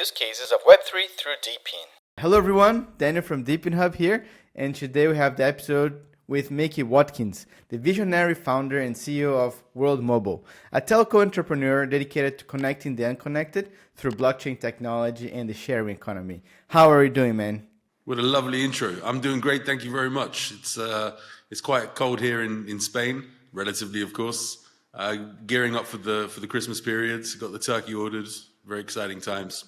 use cases of Web3 through DePIN. Hello everyone, Daniel from DePIN Hub here, and today we have the episode with Micky Watkins, the visionary founder and CEO of World Mobile, a telco entrepreneur dedicated to connecting the unconnected through blockchain technology and the sharing economy. How are you doing, man? What a lovely intro. I'm doing great, thank you very much. It's quite cold here in Spain, relatively of course. Gearing up for the Christmas period. Got the turkey ordered. Very exciting times.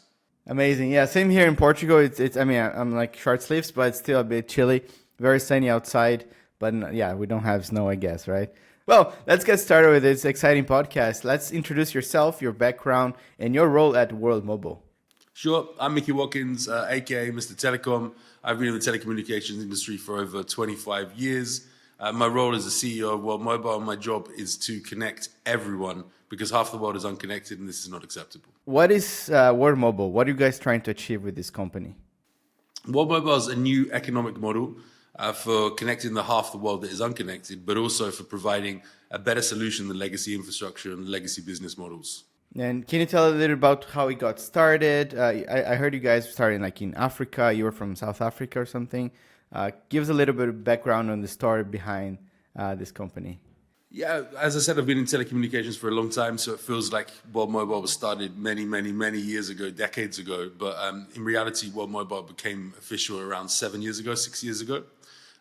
Amazing. Yeah, same here in Portugal. I'm like short sleeves, but it's still a bit chilly. Very sunny outside, but yeah, we don't have snow, I guess, right? Well, let's get started with this exciting podcast. Let's introduce yourself, your background, and your role at World Mobile. Sure. I'm Micky Watkins, aka Mr. Telecom. I've been in the telecommunications industry for over 25 years. My role as the CEO of World Mobile, my job is to connect everyone because half the world is unconnected and this is not acceptable. What is World Mobile? What are you guys trying to achieve with this company? World Mobile is a new economic model for connecting the half the world that is unconnected, but also for providing a better solution than legacy infrastructure and legacy business models. And can you tell a little about how it got started? I heard you guys started like in Africa. You were from South Africa or something. Give us a little bit of background on the story behind this company. Yeah, as I said, I've been in telecommunications for a long time, so it feels like World Mobile was started many years ago, decades ago. But in reality, World Mobile became official around 6 years ago.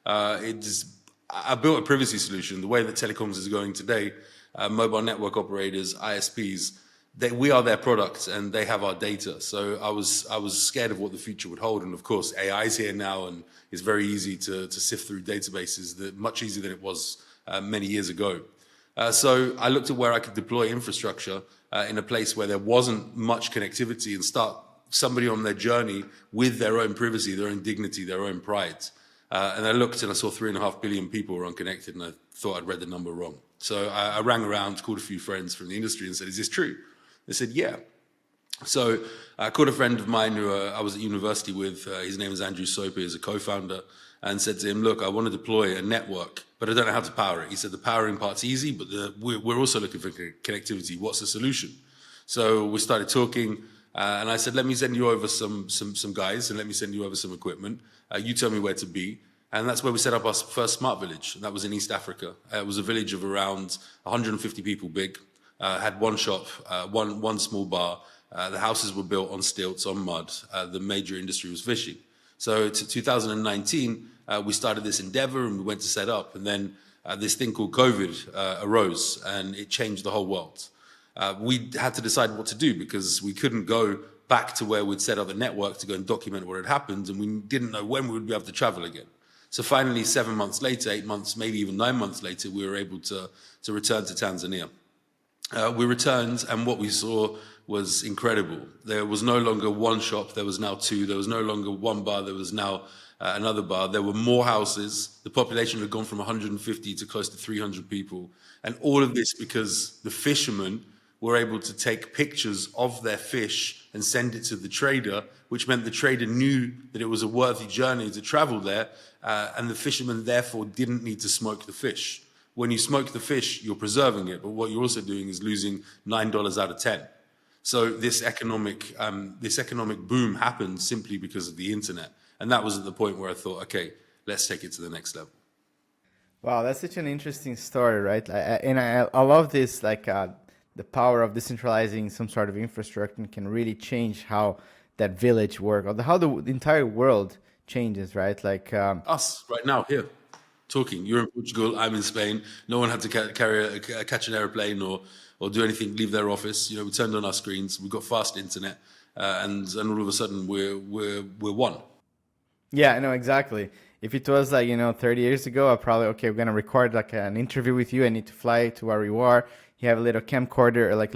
I built a privacy solution. The way that telecoms is going today, mobile network operators, ISPs, we are their product and they have our data. So I was scared of what the future would hold. And of course, AI is here now and it's very easy to sift through databases, much easier than it was many years ago. So I looked at where I could deploy infrastructure in a place where there wasn't much connectivity and start somebody on their journey with their own privacy, their own dignity, their own pride. And I looked and I saw 3.5 billion people were unconnected and I thought I'd read the number wrong. So I rang around, called a few friends from the industry and said, is this true? They said, yeah. So I called a friend of mine who I was at university with. His name is Andrew Soper, he's a co-founder, and said to him, look, I want to deploy a network, but I don't know how to power it. He said, the powering part's easy, but we're also looking for connectivity. What's the solution? So we started talking, and I said, let me send you over some guys, and let me send you over some equipment. You tell me where to be. And that's where we set up our first smart village, and that was in East Africa. It was a village of around 150 people big. Had one shop, one small bar. The houses were built on stilts, on mud. The major industry was fishing. So to 2019, we started this endeavor and we went to set up. And then this thing called COVID arose and it changed the whole world. We had to decide what to do because we couldn't go back to where we'd set up the network to go and document what had happened. And we didn't know when we would be able to travel again. So finally, 7 months later, 8 months, maybe even 9 months later, we were able to return to Tanzania. We returned and what we saw was incredible. There was no longer one shop, there was now two. There was no longer one bar, there was now another bar. There were more houses. The population had gone from 150 to close to 300 people. And all of this because the fishermen were able to take pictures of their fish and send it to the trader, which meant the trader knew that it was a worthy journey to travel there. And the fishermen therefore didn't need to smoke the fish. When you smoke the fish, you're preserving it, but what you're also doing is losing $9 out of 10. So this economic boom happened simply because of the internet, and that was at the point where I thought, okay, let's take it to the next level. Wow, that's such an interesting story, right? I love this, like the power of decentralizing some sort of infrastructure can really change how that village works, or how the entire world changes, right? Like us right now here. Talking. You're in Portugal, I'm in Spain. No one had to catch an airplane or do anything, leave their office. You know, we turned on our screens, we've got fast internet, and all of a sudden we're one. Yeah, I know exactly. If it was like 30 years ago, I probably we're gonna record like an interview with you. I need to fly to where you are. You have a little camcorder or like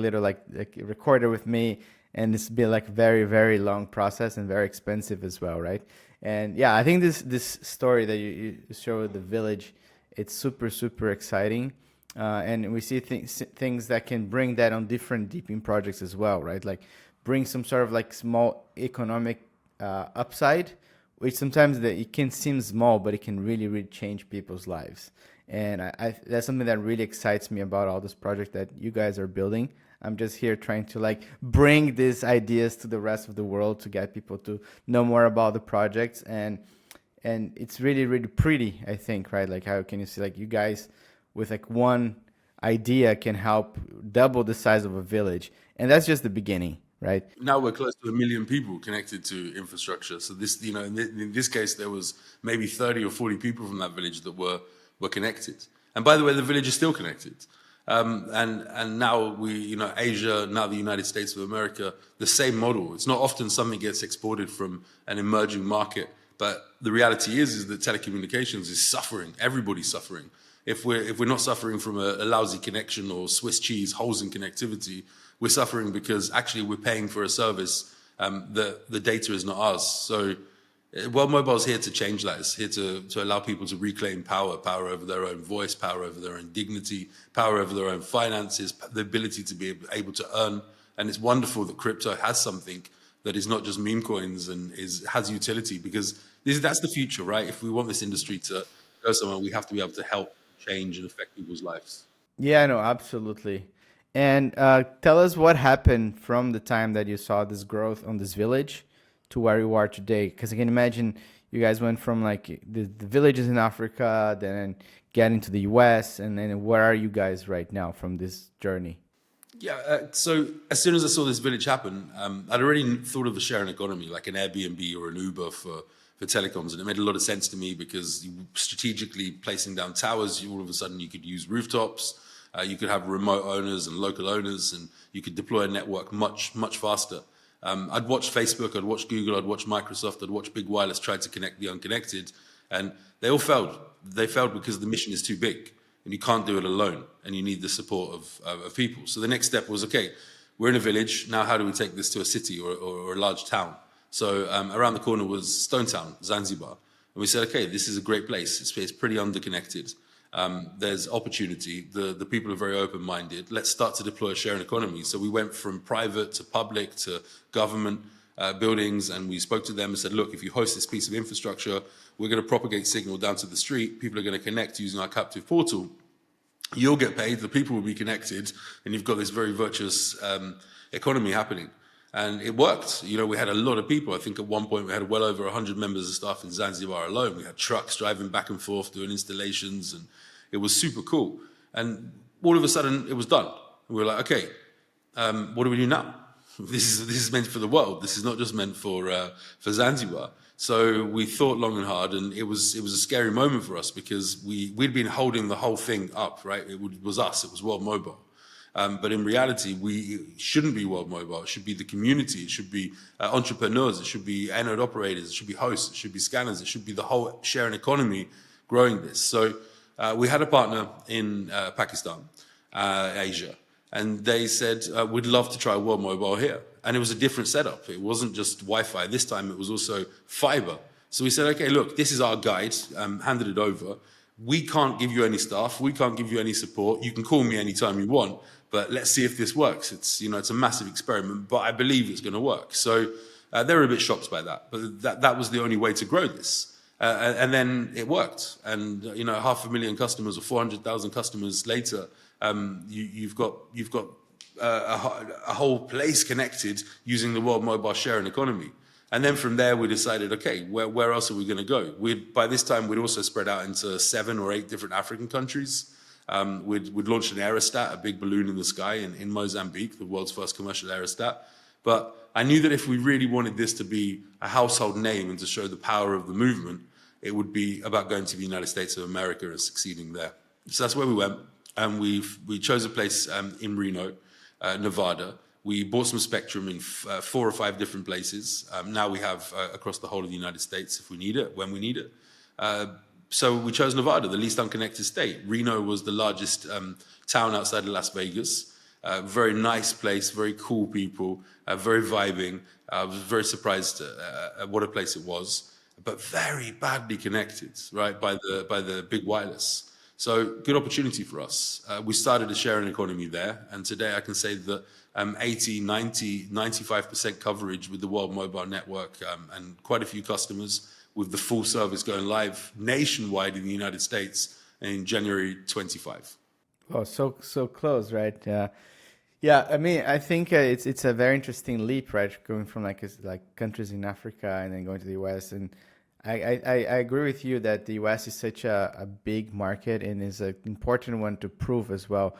recorder with me, and it's been like very long process and very expensive as well, right? And yeah, I think this story that you show the village, it's super exciting, and we see things that can bring that on different DePIN projects as well, right? Like bring some sort of like small economic upside, which sometimes it can seem small, but it can really change people's lives. And I that's something that really excites me about all this project that you guys are building. I'm just here trying to like bring these ideas to the rest of the world to get people to know more about the projects. And it's really, really pretty, I think, right? Like, how can you see like you guys with like one idea can help double the size of a village, and that's just the beginning, right? Now we're close to 1 million people connected to infrastructure. So this, in this case, there was maybe 30 or 40 people from that village that were connected. And by the way, the village is still connected. And now Asia, now the United States of America, the same model. It's not often something gets exported from an emerging market, but the reality is that telecommunications is suffering. Everybody's suffering. If we're not suffering from a lousy connection or Swiss cheese holes in connectivity, we're suffering because actually we're paying for a service that the data is not ours. So World Mobile is here to change that. It's here to allow people to reclaim power over their own voice, power over their own dignity, power over their own finances, the ability to be able to earn. And it's wonderful that crypto has something that is not just meme coins and has utility, because that's the future, right? If we want this industry to go somewhere, we have to be able to help change and affect people's lives. Yeah, no, absolutely. And tell us what happened from the time that you saw this growth on this village to where you are today. Because I can imagine you guys went from like the villages in Africa, then getting to the US, and then where are you guys right now from this journey? Yeah, so as soon as I saw this village happen, I'd already thought of the sharing economy, like an Airbnb or an Uber for telecoms, and it made a lot of sense to me because strategically placing down towers, all of a sudden you could use rooftops, you could have remote owners and local owners, and you could deploy a network much faster. I'd watched Facebook, I'd watched Google, I'd watched Microsoft, I'd watched Big Wireless try to connect the unconnected, and they all failed. They failed because the mission is too big, and you can't do it alone, and you need the support of people. So the next step was, okay, we're in a village, now how do we take this to a city or a large town? So around the corner was Stone Town, Zanzibar. And we said, okay, this is a great place. It's pretty underconnected. There's opportunity. The people are very open-minded. Let's start to deploy a sharing economy. So we went from private to public to government buildings, and we spoke to them and said, look, if you host this piece of infrastructure, we're going to propagate signal down to the street. People are going to connect using our captive portal. You'll get paid, the people will be connected, and you've got this very virtuous economy happening. And it worked. We had a lot of people. I think at one point we had well over 100 members of staff in Zanzibar alone. We had trucks driving back and forth doing installations, and it was super cool. And all of a sudden it was done. And we were like, okay, what do we do now? This is meant for the world. This is not just meant for Zanzibar. So we thought long and hard, and it was a scary moment for us because we'd been holding the whole thing up, right? It was us. It was World Mobile. But in reality, we shouldn't be World Mobile. It should be the community. It should be entrepreneurs. It should be anode operators. It should be hosts. It should be scanners. It should be the whole sharing economy growing this. So we had a partner in Pakistan, Asia, and they said, we'd love to try World Mobile here. And it was a different setup. It wasn't just Wi-Fi. This time it was also fiber. So we said, okay, look, this is our guide, handed it over. We can't give you any staff. We can't give you any support. You can call me anytime you want, but let's see if this works. It's a massive experiment, but I believe it's going to work. So they were a bit shocked by that, but that was the only way to grow this. And then it worked. And, 500,000 customers or 400,000 customers later, you've got a whole place connected using the World Mobile sharing economy. And then from there, we decided, okay, where else are we going to go? By this time, we'd also spread out into 7 or 8 different African countries. We'd launched an aerostat, a big balloon in the sky in Mozambique, the world's first commercial aerostat. But I knew that if we really wanted this to be a household name and to show the power of the movement, it would be about going to the United States of America and succeeding there. So that's where we went. And we chose a place in Reno, Nevada. We bought some spectrum in 4 or 5 different places. Now we have across the whole of the United States if we need it, when we need it. So we chose Nevada, the least unconnected state. Reno was the largest town outside of Las Vegas. Very nice place, very cool people, very vibing. I was very surprised at what a place it was, but very badly connected, right, by the big wireless. So good opportunity for us. We started a sharing economy there, and today I can say that 80, 90, 95% coverage with the World Mobile Network, and quite a few customers with the full service going live nationwide in the United States in January 25. Oh, so close, right? Yeah, I mean, I think it's a very interesting leap, right? Going from like countries in Africa and then going to the US, and I agree with you that the US is such a big market and is an important one to prove as well.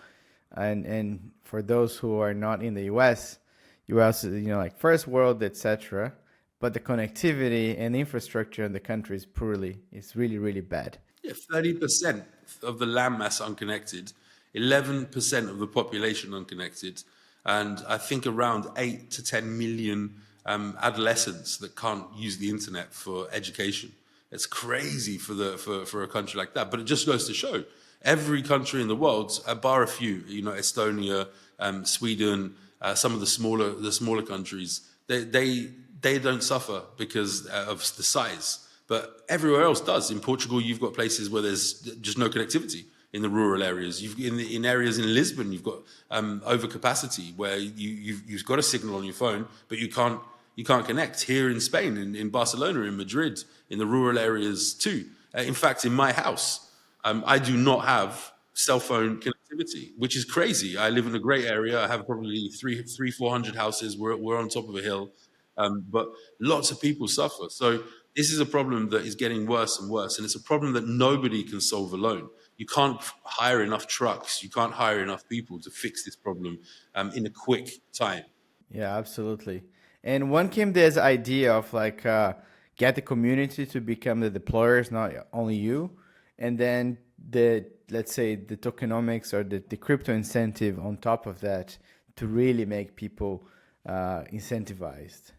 And for those who are not in the US, US, like first world, etc. But the connectivity and infrastructure in the country is poorly. It's really, really bad. Yeah, 30% of the landmass unconnected, 11% of the population unconnected, and I think around 8 to 10 million adolescents that can't use the internet for education. It's crazy for a country like that, but it just goes to show every country in the world, bar a few, Estonia, Sweden, some of the smaller countries, they don't suffer because of the size. But everywhere else does. In Portugal, you've got places where there's just no connectivity in the rural areas. In areas in Lisbon, you've got overcapacity where you've got a signal on your phone, but you can't connect. Here in Spain, in Barcelona, in Madrid, in the rural areas too. In fact, in my house, I do not have cell phone connectivity, which is crazy. I live in a great area. I have probably 400 houses. We're on top of a hill. But lots of people suffer. So this is a problem that is getting worse and worse, and it's a problem that nobody can solve alone. You can't hire enough trucks, you can't hire enough people to fix this problem in a quick time. Yeah, absolutely. And one came this idea of get the community to become the deployers, not only you, and then the let's say the tokenomics or the crypto incentive on top of that to really make people incentivized.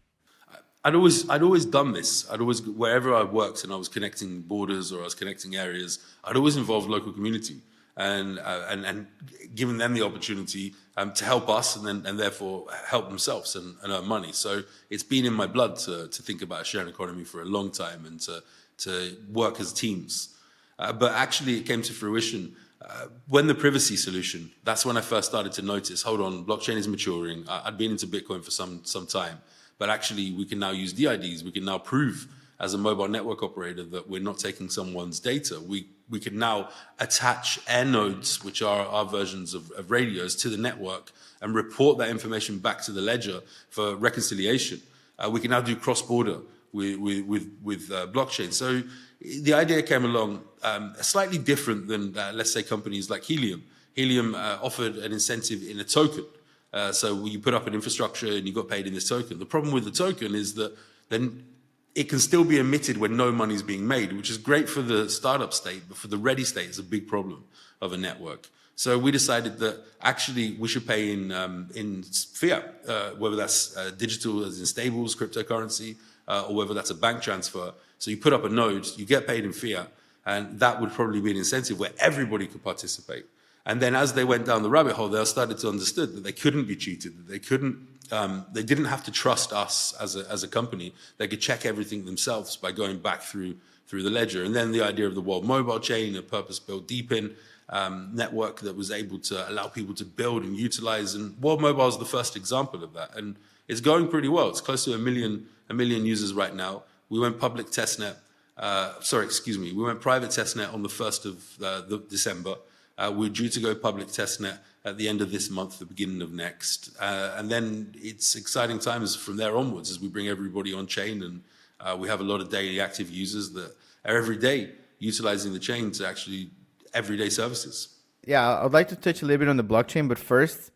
I'd always done this. Wherever I worked and I was connecting borders or I was connecting areas, I'd always involve local community and giving them the opportunity to help us and therefore help themselves and earn money. So it's been in my blood to think about a sharing economy for a long time and to work as teams. But actually it came to fruition when the privacy solution, that's when I first started to notice, hold on, blockchain is maturing. I'd been into Bitcoin for some time. But actually, we can now use DIDs. We can now prove as a mobile network operator that we're not taking someone's data. We can now attach air nodes, which are our versions of radios, to the network and report that information back to the ledger for reconciliation. We can now do cross-border with blockchain. So the idea came along slightly different than, let's say, companies like Helium. Helium offered an incentive in a token. So you put up an infrastructure and you got paid in this token. The problem with the token is that then it can still be emitted when no money is being made, which is great for the startup state, but for the ready state it's a big problem of a network. So we decided that actually we should pay in fiat, whether that's digital as in stables, cryptocurrency, or whether that's a bank transfer. So you put up a node, you get paid in fiat, and that would probably be an incentive where everybody could participate. And then as they went down the rabbit hole, they started to understand that they couldn't be cheated, that they didn't have to trust us as a company. They could check everything themselves by going back through the ledger. And then the idea of the World Mobile Chain, a purpose-built DePIN network that was able to allow people to build and utilize. And World Mobile is the first example of that. And it's going pretty well. It's close to a million users right now. We went public testnet. We went private testnet on the 1st of December. We're due to go public testnet at the end of this month, the beginning of next. And then it's exciting times from there onwards as we bring everybody on chain and we have a lot of daily active users that are every day utilizing the chain to actually everyday services. Yeah, I'd like to touch a little bit on the blockchain, but first,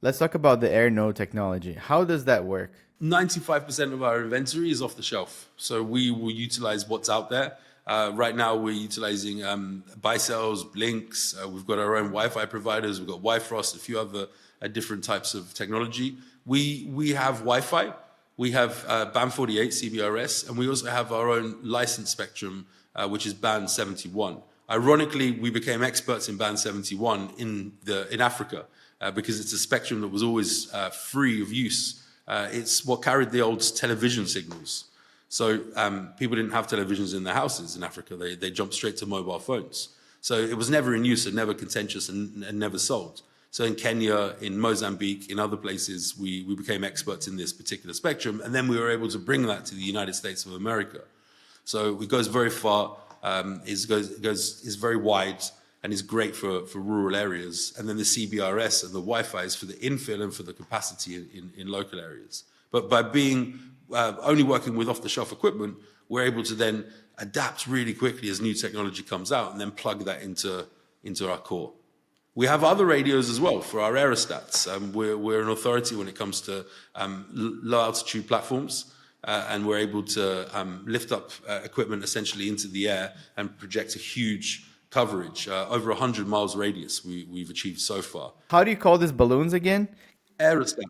let's talk about the air node technology. How does that work? 95% of our inventory is off the shelf. So we will utilize what's out there. Right now, we're utilizing Bicells, Blinks. We've got our own Wi-Fi providers. We've got Wi-Frost, a few other different types of technology. We have Wi-Fi. We have band 48 CBRS, and we also have our own license spectrum, which is band 71. Ironically, we became experts in band 71 in Africa because it's a spectrum that was always free of use. It's what carried the old television signals. So people didn't have televisions in their houses in Africa. They jumped straight to mobile phones. So it was never in use and never contentious and never sold. So in Kenya, in Mozambique, in other places, we became experts in this particular spectrum. And then we were able to bring that to the United States of America. So it goes very far, is very wide. and is great for rural areas. And then the CBRS and the Wi-Fi is for the infill and for the capacity in local areas. But by being only working with off-the-shelf equipment, we're able to then adapt really quickly as new technology comes out and then plug that into our core. We have other radios as well for our aerostats. We're an authority when it comes to low altitude platforms, and we're able to lift up equipment essentially into the air and project a huge coverage, over 100 miles radius we've achieved so far. How do you call these balloons again? Aerostats.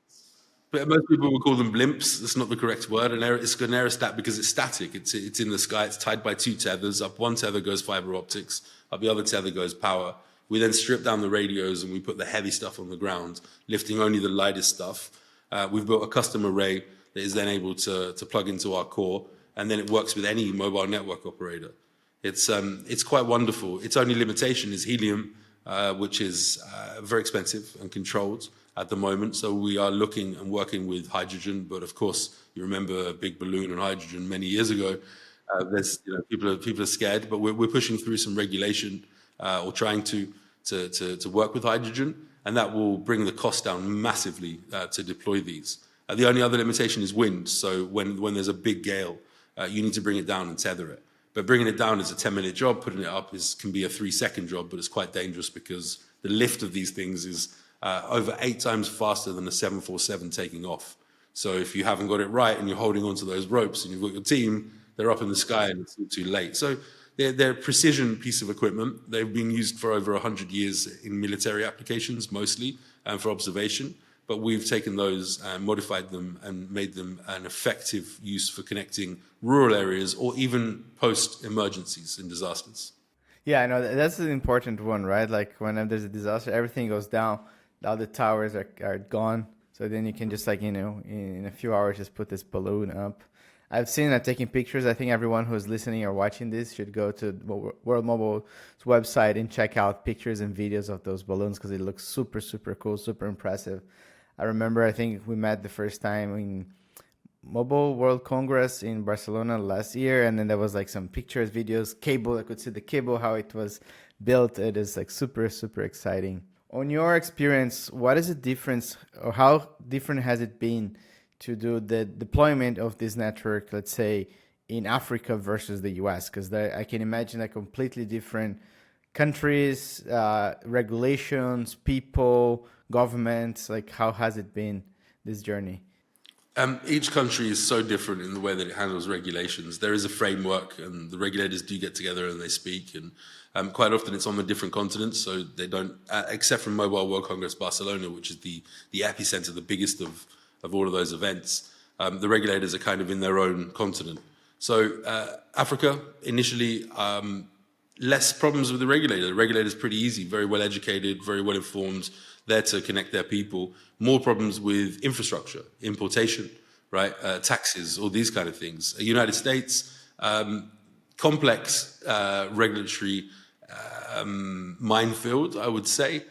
But most people would call them blimps. That's not the correct word. It's an aerostat because it's static. It's in the sky. It's tied by two tethers. Up one tether goes fiber optics. Up the other tether goes power. We then strip down the radios and we put the heavy stuff on the ground, lifting only the lightest stuff. We've built a custom array that is then able to plug into our core, and then it works with any mobile network operator. It's quite wonderful. Its only limitation is helium, which is very expensive and controlled at the moment. So we are looking and working with hydrogen, but of course, you remember a big balloon and hydrogen many years ago. People are scared, but we're pushing through some regulation or trying to work with hydrogen, and that will bring the cost down massively to deploy these. The only other limitation is wind. So when there's a big gale, you need to bring it down and tether it. But bringing it down is a 10-minute job. Putting it up can be a 3-second job, but it's quite dangerous because the lift of these things is over 8 times faster than a 747 taking off. So if you haven't got it right and you're holding onto those ropes and you've got your team, they're up in the sky and it's too late. So they're a precision piece of equipment. They've been used for over 100 years in military applications, mostly, and for observation. But we've taken those and modified them and made them an effective use for connecting rural areas or even post-emergencies and disasters. Yeah, I know that's an important one, right? Like when there's a disaster, everything goes down. All the towers are gone. So then you can just in a few hours, just put this balloon up. I've seen that taking pictures. I think everyone who's listening or watching this should go to World Mobile's website and check out pictures and videos of those balloons because it looks super, super cool, super impressive. I remember, I think we met the first time in Mobile World Congress in Barcelona last year, and then there was like some pictures, videos, cable. I could see the cable, how it was built. It is like super, super exciting. On your experience, what is the difference, or how different has it been to do the deployment of this network, let's say, in Africa versus the US? Because I can imagine a completely different countries, regulations, people, governments. Like, how has it been, this journey? Each country is so different in the way that it handles regulations. There is a framework, and the regulators do get together and they speak. And quite often it's on the different continents, so they don't, except from Mobile World Congress Barcelona, which is the epicenter, the biggest of all of those events. The regulators are kind of in their own continent. So Africa, initially, less problems with the regulator. The regulator's pretty easy, very well educated, very well informed, there to connect their people. More problems with infrastructure, importation, right? Taxes, all these kind of things. United States, complex regulatory minefield, I would say,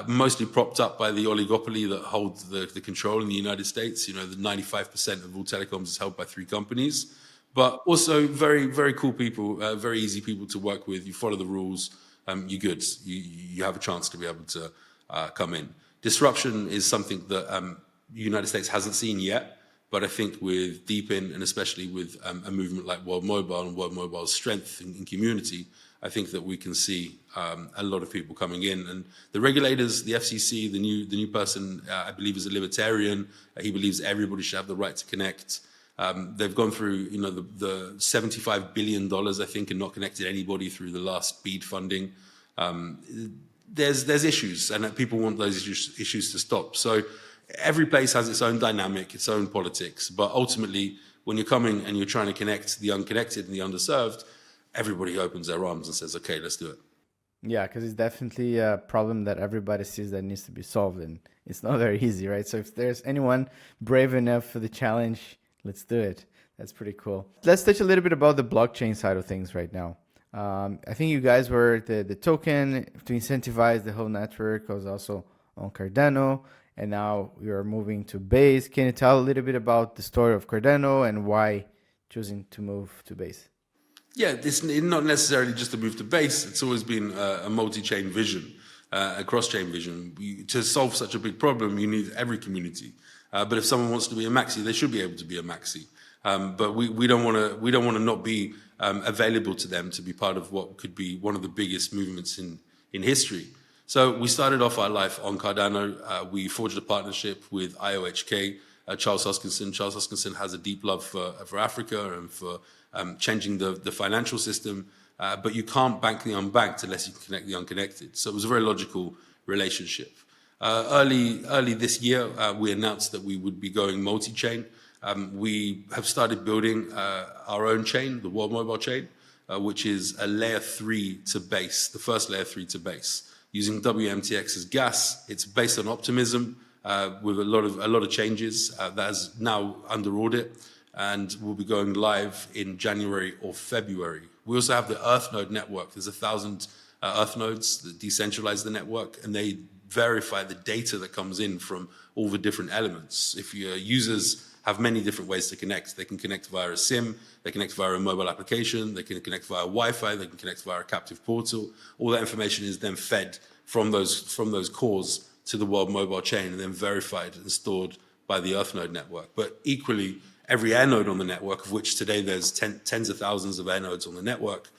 mostly propped up by the oligopoly that holds the control in the United States. You know, the 95% of all telecoms is held by 3 companies, but also very, very cool people, very easy people to work with. You follow the rules, you're good. You have a chance to be able to come in. Disruption is something that the United States hasn't seen yet, but I think with DePIN and especially with a movement like World Mobile and World Mobile's strength in community, I think that we can see a lot of people coming in. And the regulators, the FCC, the new person, I believe is a libertarian. He believes everybody should have the right to connect. They've gone through, the $75 billion, I think, and not connected anybody through the last BEAD funding. There's issues, and people want those issues to stop. So every place has its own dynamic, its own politics. But ultimately, when you're coming and you're trying to connect the unconnected and the underserved, everybody opens their arms and says, okay, let's do it. Yeah, because it's definitely a problem that everybody sees that needs to be solved, and it's not very easy, right? So if there's anyone brave enough for the challenge, let's do it. That's pretty cool. Let's touch a little bit about the blockchain side of things right now. I think you guys were the token to incentivize the whole network. Was also on Cardano, and now we are moving to Base. Can you tell a little bit about the story of Cardano and why choosing to move to Base? Yeah, it's not necessarily just a move to base. It's always been a multi-chain vision, a cross-chain vision. To solve such a big problem, you need every community. But if someone wants to be a maxi, they should be able to be a maxi. But we don't want to not be available to them to be part of what could be one of the biggest movements in history. So we started off our life on Cardano. We forged a partnership with IOHK, Charles Hoskinson. Charles Hoskinson has a deep love for Africa and for changing the financial system. But you can't bank the unbanked unless you can connect the unconnected. So it was a very logical relationship. Early this year, we announced that we would be going multi-chain. We have started building our own chain, the World Mobile Chain, which is a layer 3 to base, the first layer 3 to base, using WMTX as gas. It's based on optimism with a lot of changes. That is now under audit and will be going live in January or February. We also have the Earth node network. There's 1,000 Earth nodes that decentralize the network, and they verify the data that comes in from all the different elements. If your users have many different ways to connect, they can connect via a SIM, they connect via a mobile application, they can connect via Wi-Fi, they can connect via a captive portal. All that information is then fed from those cores to the World Mobile Chain and then verified and stored by the Earth node network. But equally, every air node on the network, of which today there's tens of thousands of air nodes on the network,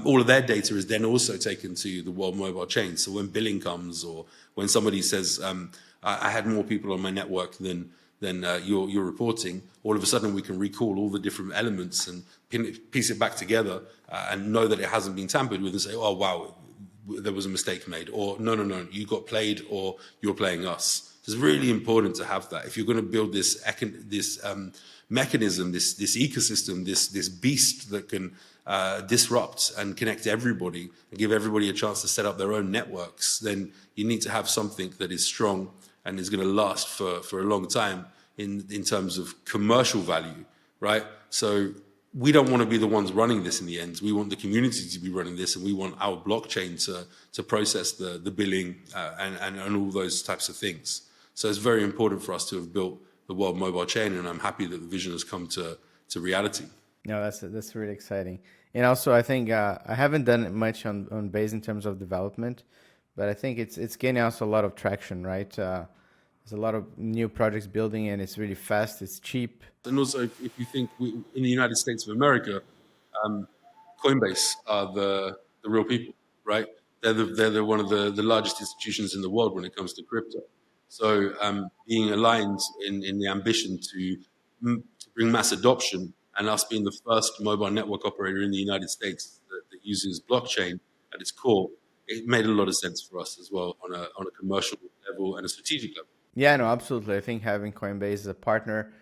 all of their data is then also taken to the World Mobile Chain. So when billing comes, or when somebody says, I had more people on my network than you're reporting, all of a sudden we can recall all the different elements and piece it back together and know that it hasn't been tampered with and say, oh, wow, there was a mistake made, or no, you got played, or you're playing us. It's really important to have that. If you're going to build this mechanism, this ecosystem, this beast that can disrupt and connect everybody and give everybody a chance to set up their own networks, then you need to have something that is strong and is going to last for a long time in terms of commercial value, right? So we don't want to be the ones running this in the end. We want the community to be running this, and we want our blockchain to process the billing and all those types of things. So it's very important for us to have built the World Mobile Chain, and I'm happy that the vision has come to reality. No, that's really exciting. And also, I think I haven't done much on Base in terms of development, but I think it's gaining also a lot of traction, right? There's a lot of new projects building, and it's really fast. It's cheap. And also, if you think in the United States of America, Coinbase are the real people, right? They're one of the largest institutions in the world when it comes to crypto. So being aligned in the ambition to bring mass adoption, and us being the first mobile network operator in the United States that uses blockchain at its core, it made a lot of sense for us as well on a commercial level and a strategic level. Yeah, no, absolutely. I think having Coinbase as a partner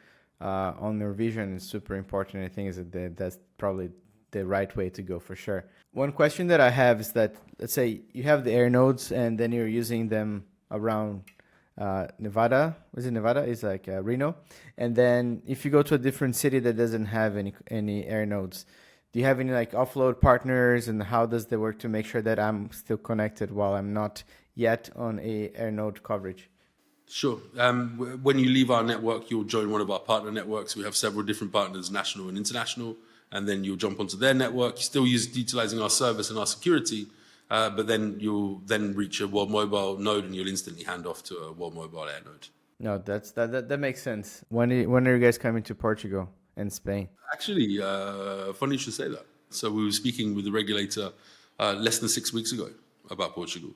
on their vision is super important. I think that's probably the right way to go for sure. One question that I have is that, let's say you have the air nodes and then you're using them around Nevada. Was it Nevada? It's like Reno. And then if you go to a different city that doesn't have any air nodes, do you have any like offload partners, and how does that work to make sure that I'm still connected while I'm not yet on a air node coverage? Sure. When you leave our network, you'll join one of our partner networks. We have several different partners, national and international, and then you'll jump onto their network. You're still utilizing our service and our security, but then you'll then reach a World Mobile node, and you'll instantly hand off to a World Mobile Air node. No, that makes sense. When are you guys coming to Portugal and Spain? Actually, funny you should say that. So we were speaking with the regulator less than 6 weeks ago about Portugal.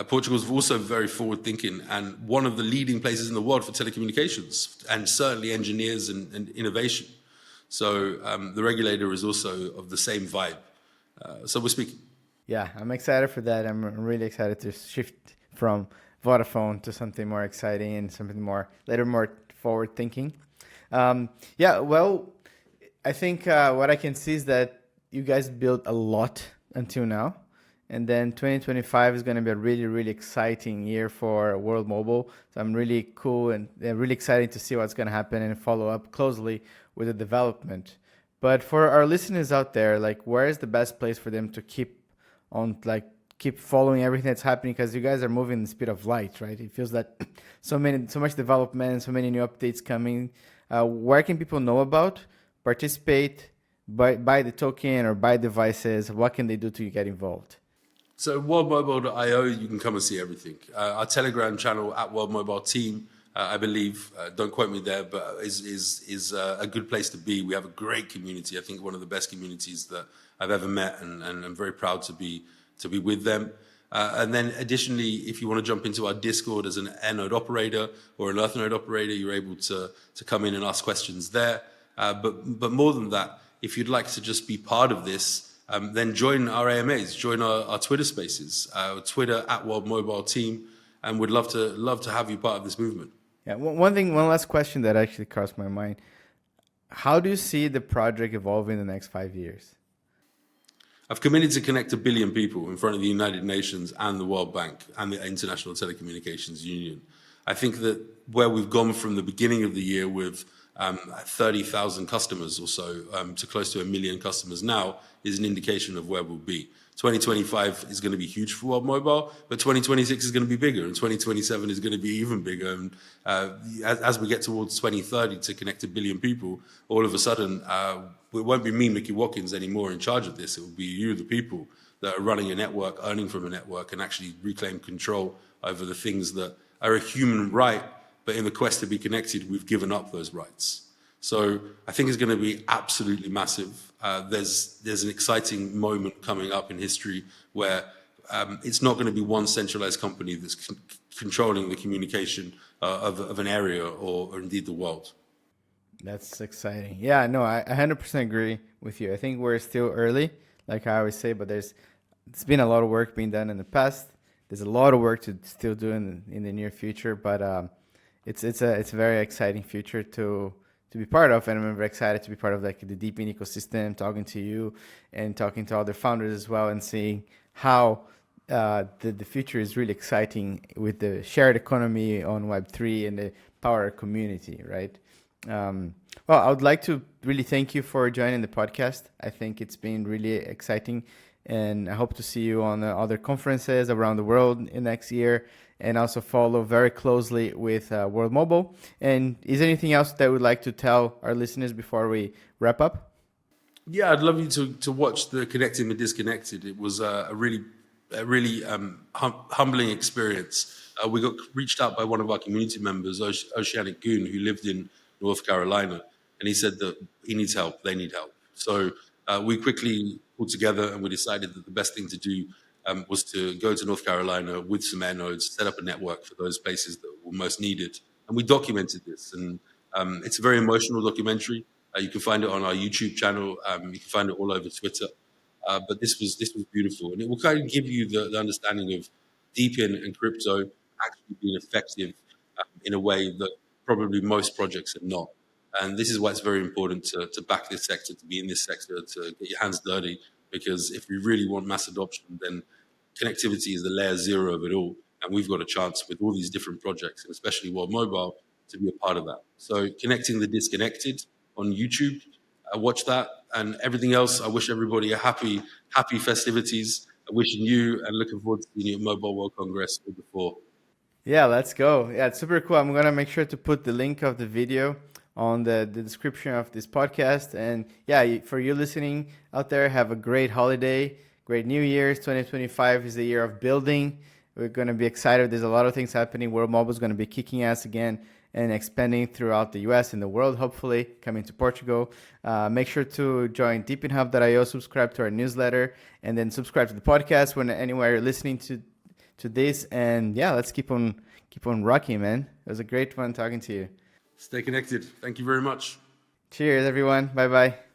Portugal is also very forward-thinking and one of the leading places in the world for telecommunications, and certainly engineers and innovation. So the regulator is also of the same vibe. So we're speaking. Yeah, I'm excited for that. I'm really excited to shift from Vodafone to something more exciting and something more forward-thinking. Well, I think what I can see is that you guys built a lot until now. And then 2025 is going to be a really, really exciting year for World Mobile. So I'm really cool and really excited to see what's going to happen and follow up closely with the development. But for our listeners out there, like, where is the best place for them to keep following everything that's happening? Because you guys are moving the speed of light, right? It feels that so much development, so many new updates coming. Where can people know about, participate, buy the token or buy devices, what can they do to get involved? So worldmobile.io, you can come and see everything. Our Telegram channel at World Mobile Team, I believe, don't quote me there, but is a good place to be. We have a great community. I think one of the best communities that I've ever met, and I'm very proud to be with them. And then additionally, if you want to jump into our Discord as an Air node operator or an Earth node operator, you're able to come in and ask questions there. But more than that, if you'd like to just be part of this, then join our AMAs, join our Twitter spaces, Twitter at World Mobile Team, and we'd love to have you part of this movement. Yeah, one last question that actually crossed my mind. How do you see the project evolve in the next 5 years? I've committed to connect 1 billion people in front of the United Nations and the World Bank and the International Telecommunications Union. I think that where we've gone from the beginning of the year with 30,000 customers or so to close to 1 million customers now is an indication of where we'll be. 2025 is going to be huge for World Mobile, but 2026 is going to be bigger, and 2027 is going to be even bigger. And as we get towards 2030 to connect 1 billion people, all of a sudden, it won't be me, Micky Watkins, anymore in charge of this. It will be you, the people, that are running a network, earning from a network, and actually reclaim control over the things that are a human right, but in the quest to be connected, we've given up those rights. So I think it's going to be absolutely massive. There's an exciting moment coming up in history where it's not going to be one centralized company that's controlling the communication of an area or indeed the world. That's exciting. Yeah, no, I 100% agree with you. I think we're still early, like I always say, but it's been a lot of work being done in the past. There's a lot of work to still do in the near future, but it's a very exciting future to be part of, and I'm very excited to be part of like the DePIN ecosystem, talking to you and talking to other founders as well, and seeing how the future is really exciting with the shared economy on Web3 and the power community, right? Well, I would like to really thank you for joining the podcast. I think it's been really exciting, and I hope to see you on other conferences around the world in next year, and also follow very closely with World Mobile. And is there anything else that would like to tell our listeners before we wrap up? Yeah, I'd love you to watch the Connecting the Disconnected. It was a really humbling experience. We got reached out by one of our community members, Oceanic Goon, who lived in North Carolina, and he said that he needs help, they need help. So we quickly pulled together and we decided that the best thing to do was to go to North Carolina with some air nodes, set up a network for those places that were most needed. And we documented this. And it's a very emotional documentary. You can find it on our YouTube channel. You can find it all over Twitter. But this was beautiful. And it will kind of give you the understanding of DePIN and crypto actually being effective in a way that probably most projects are not. And this is why it's very important to back this sector, to be in this sector, to get your hands dirty. Because if we really want mass adoption, then connectivity is the layer zero of it all. And we've got a chance with all these different projects, and especially World Mobile, to be a part of that. So Connecting the Disconnected on YouTube, watch that. And everything else, I wish everybody a happy festivities. I'm wishing you and looking forward to seeing you at Mobile World Congress or before. Yeah, let's go. Yeah, it's super cool. I'm going to make sure to put the link of the video on the description of this podcast. And yeah, for you listening out there, have a great holiday, great New Year's. 2025 is the year of building. We're going to be excited. There's a lot of things happening. World Mobile is going to be kicking ass again and expanding throughout the US and the world, hopefully coming to Portugal. Make sure to join DePINHub.io, subscribe to our newsletter, and then subscribe to the podcast when anywhere you're listening to this. And yeah, let's keep on rocking, man. It was a great fun talking to you. Stay connected. Thank you very much. Cheers, everyone. Bye-bye.